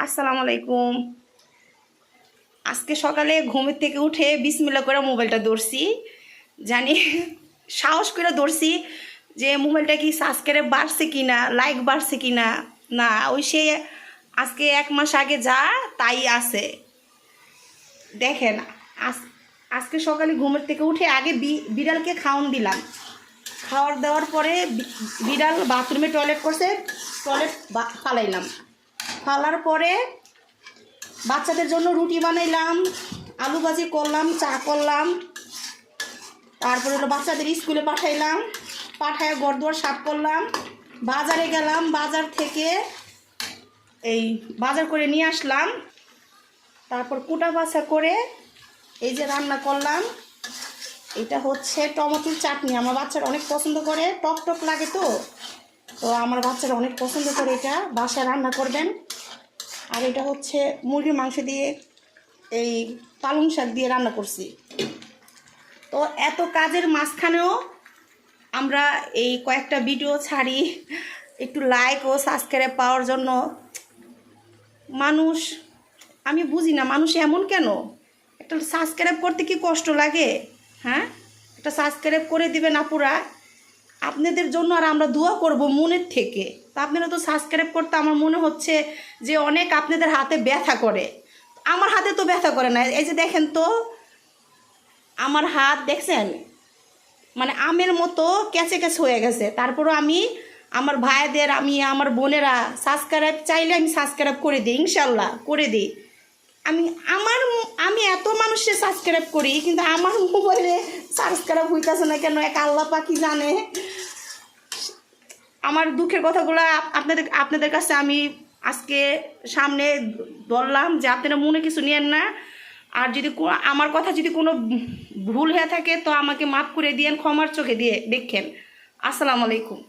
আসসালামু আলাইকুম। আজকে সকালে ঘুমের থেকে উঠে বিসমিল্লাহ করে মোবাইলটা ধরছি, জানি সাহস করে ধরছি যে মোবাইলটা কি সাবস্ক্রাইব বাড়ছে কিনা, লাইক বাড়ছে কিনা। না, ওই সে আজকে 1 মাস আগে যা তাই আছে। দেখেন, আজকে সকালে ঘুমের থেকে উঠে আগে বিড়ালকে খাওয়ান দিলাম। খাওয়ার দেওয়ার পরে বিড়াল বাথরুমে টয়লেট করছে, টয়লেট ফালাইলাম। ফালার পরে বাচ্চাদের জন্য রুটি বানাইলাম, আলু ভাজি করলাম, চা করলাম। তারপরে হলো বাচ্চাদের স্কুলে পাঠাইলাম, পাঠায় ঘরদুয়ার সাফ করলাম। বাজারে গেলাম, বাজার থেকে এই বাজার করে নিয়ে আসলাম। তারপর কুটা বাছা করে এই যে রান্না করলাম। এটা হচ্ছে টমেটোর চাটনি। আমার বাচ্চারা অনেক পছন্দ করে, টক টক লাগে তো আমার বাচ্চারা অনেক পছন্দ করে। এটা বাসায় রান্না করবেন। আর এটা হচ্ছে মুরগির মাংস দিয়ে এই পালং শাক দিয়ে রান্না করছি। তো এত কাজের মাঝখানেও আমরা এই কয়েকটা ভিডিও ছাড়ি একটু লাইক ও সাবস্ক্রাইব পাওয়ার জন্য। মানুষ, আমি বুঝি না মানুষ এমন কেন। একটা সাবস্ক্রাইব করতে কি কষ্ট লাগে? হ্যাঁ, একটা সাবস্ক্রাইব করে দিবেন আপুরা, আপনাদের জন্য। আর আমরা দোয়া করব মনের থেকে। তা আপনারা তো সাবস্ক্রাইব করতে আমার মনে হচ্ছে যে অনেক আপনাদের হাতে ব্যথা করে। আমার হাতে তো ব্যথা করে না। এই যে দেখেন তো, আমার হাত দেখছেন, মানে আমের মতো ক্যাচে ক্যাচে হয়ে গেছে। তারপরও আমি আমার ভাইদের, আমার বোনেরা সাবস্ক্রাইব চাইলে আমি সাবস্ক্রাইব করে দিই, ইনশাল্লাহ করে দিই। আমি এত মানুষের সাবস্ক্রাইব করি, কিন্তু আমার মোবাইলে সাবস্ক্রাইব হইতেছে না কেন, এক আল্লাহ পাকি জানে। আমার দুঃখের কথাগুলো আপনাদের কাছে আমি আজকে সামনে বললাম, যে আপনারা মনে কিছু নিয়েন না। আর যদি আমার কথা যদি কোনো ভুল হয়ে থাকে তো আমাকে মাফ করে দিয়েন, ক্ষমার চোখে দিয়ে দেখেন। আসসালামু আলাইকুম।